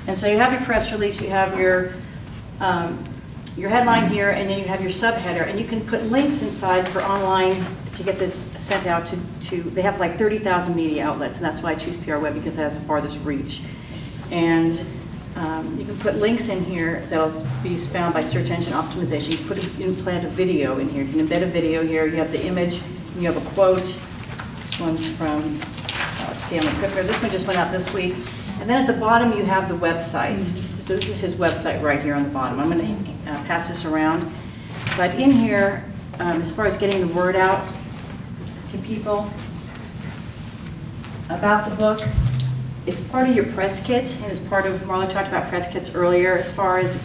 And so you have your press release, you have your headline here, and then you have your subheader, and you can put links inside for online to get this sent out to they have like 30,000 media outlets, and that's why I choose PR Web, because it has the farthest reach. And you can put links in here that'll be found by search engine optimization. You can implant a video in here. You can embed a video here. You have the image, and you have a quote. This one's from Stanley Cooper. This one just went out this week. And then at the bottom you have the website. So this is his website right here on the bottom. I'm going to pass this around. But in here, as far as getting the word out to people about the book, it's part of your press kit, and it's part of, Marla talked about press kits earlier, as far as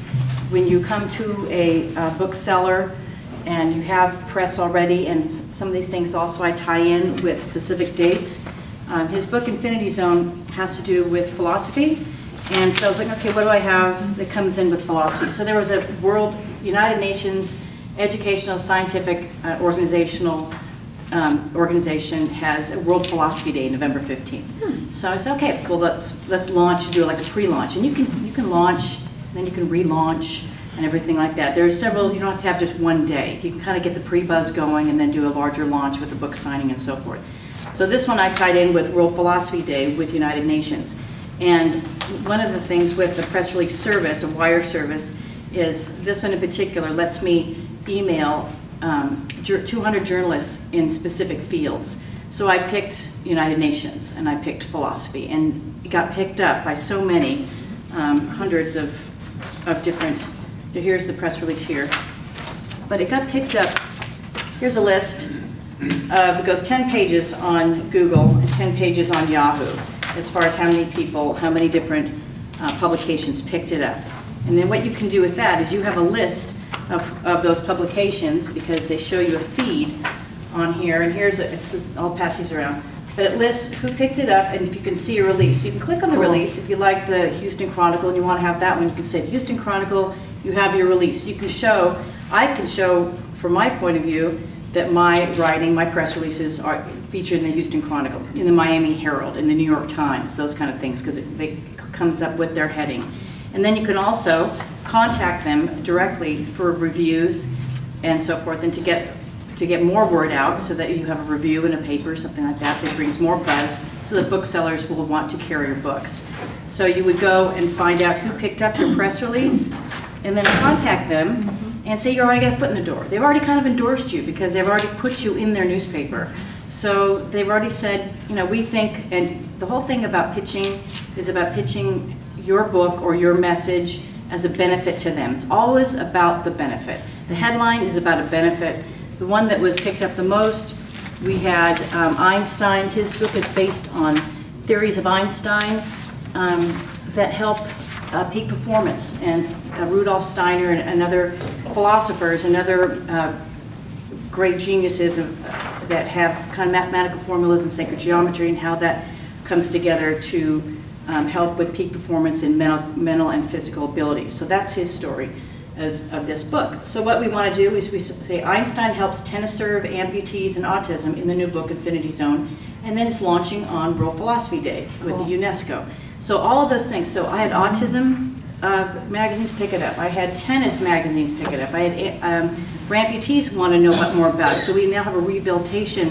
when you come to a bookseller and you have press already, and some of these things also I tie in with specific dates. His book, Infinity Zone, has to do with philosophy, and so I was like, okay, what do I have that comes in with philosophy? So there was a United Nations Educational Scientific Organization has a World Philosophy Day, November 15th. So I said, okay, well let's launch, do like a pre-launch, and you can launch, and then you can relaunch, and everything like that. There's several. You don't have to have just one day. You can kind of get the pre-buzz going, and then do a larger launch with the book signing and so forth. So this one I tied in with World Philosophy Day with United Nations. And one of the things with the press release service, a wire service, is this one in particular lets me email 200 journalists in specific fields. So I picked United Nations, and I picked philosophy, and it got picked up by so many, hundreds of different, here's the press release here. But it got picked up, here's a list. It goes 10 pages on Google and 10 pages on Yahoo, as far as how many people, how many different publications picked it up. And then what you can do with that is you have a list of those publications, because they show you a feed on here. And here's I'll pass these around. But it lists who picked it up, and if you can see a release. So you can click on the release. If you like the Houston Chronicle and you want to have that one, you can say Houston Chronicle, you have your release. You can show, I can show from my point of view, that my writing, my press releases are featured in the Houston Chronicle, in the Miami Herald, in the New York Times, those kind of things, because it comes up with their heading. And then you can also contact them directly for reviews and so forth, and to get more word out, so that you have a review in a paper, something like that, that brings more buzz, so that booksellers will want to carry your books. So you would go and find out who picked up your press release, and then contact them, and say you already got a foot in the door. They've already kind of endorsed you, because they've already put you in their newspaper. So they've already said, you know, we think, and the whole thing about pitching is about pitching your book or your message as a benefit to them. It's always about the benefit. The headline is about a benefit. The one that was picked up the most, we had Einstein. His book is based on theories of Einstein that help peak performance, and Rudolf Steiner and other philosophers and other great geniuses that have kind of mathematical formulas and sacred geometry, and how that comes together to help with peak performance in mental and physical ability. So that's his story of this book. So what we want to do is we say Einstein helps tennis serve amputees and autism in the new book Infinity Zone, and then it's launching on World Philosophy Day with the UNESCO. So all of those things. So I had autism magazines pick it up. I had tennis magazines pick it up. I had for amputees want to know what more about it. So we now have a rehabilitation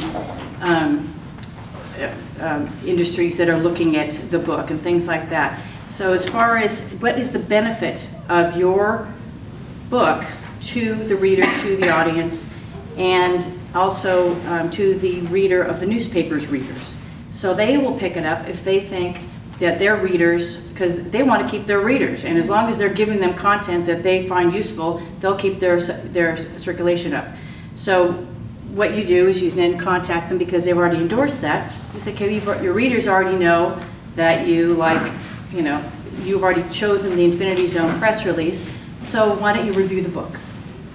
industries that are looking at the book and things like that. So as far as what is the benefit of your book to the reader, to the audience, and also to the reader of the newspaper's readers. So they will pick it up if they think that their readers, because they want to keep their readers, and as long as they're giving them content that they find useful, they'll keep their circulation up. So what you do is you then contact them, because they've already endorsed that. You say, okay, your readers already know that you like, you know, you've already chosen the Infinity Zone press release, so why don't you review the book?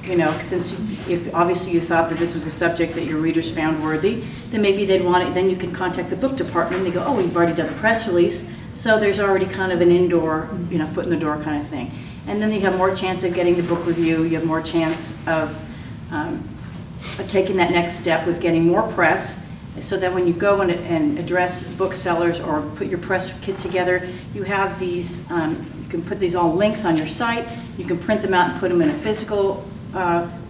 You know, since if obviously you thought that this was a subject that your readers found worthy, then maybe they'd want it. Then you can contact the book department. And they go, oh, we've already done a press release, so there's already kind of an indoor, you know, foot in the door kind of thing. And then you have more chance of getting the book review. You have more chance of taking that next step with getting more press, so that when you go and address booksellers or put your press kit together, you have these, you can put these all links on your site, you can print them out and put them in a physical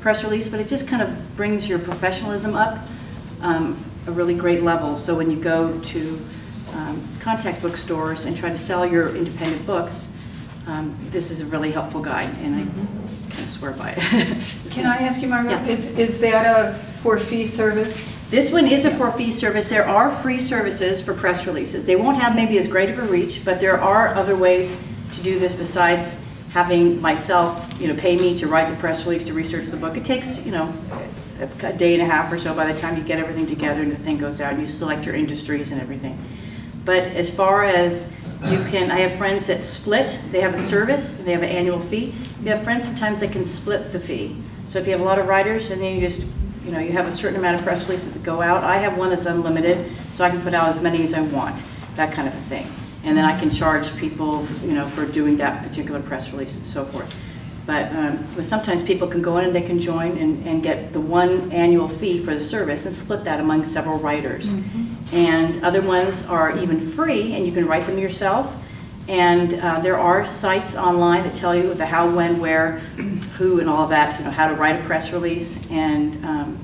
press release, but it just kind of brings your professionalism up a really great level. So when you go to contact bookstores and try to sell your independent books, this is a really helpful guide, and I kind of swear by it. Can I ask you, Margaux, Yeah. is that a for-fee service? This one is a for-fee service. There are free services for press releases. They won't have maybe as great of a reach, but there are other ways to do this besides having myself, pay me to write the press release, to research the book. It takes, a day and a half or so by the time you get everything together and the thing goes out and you select your industries and everything. But as far as I have friends that split. They have a service, they have an annual fee. You have friends sometimes that can split the fee. So if you have a lot of writers and then you just, you have a certain amount of press releases that go out. I have one that's unlimited, so I can put out as many as I want, that kind of a thing. And then I can charge people, for doing that particular press release and so forth. But sometimes people can go in and they can join and get the one annual fee for the service and split that among several writers. And other ones are even free, and you can write them yourself. And there are sites online that tell you the how, when, where, who, and all of that, how to write a press release. And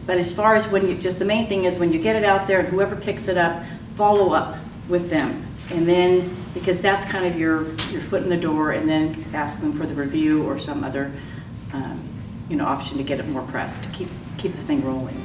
but as far as just the main thing is when you get it out there and whoever picks it up, follow up with them. And then, because that's kind of your foot in the door, and then ask them for the review or some other option to get it more press, to keep the thing rolling.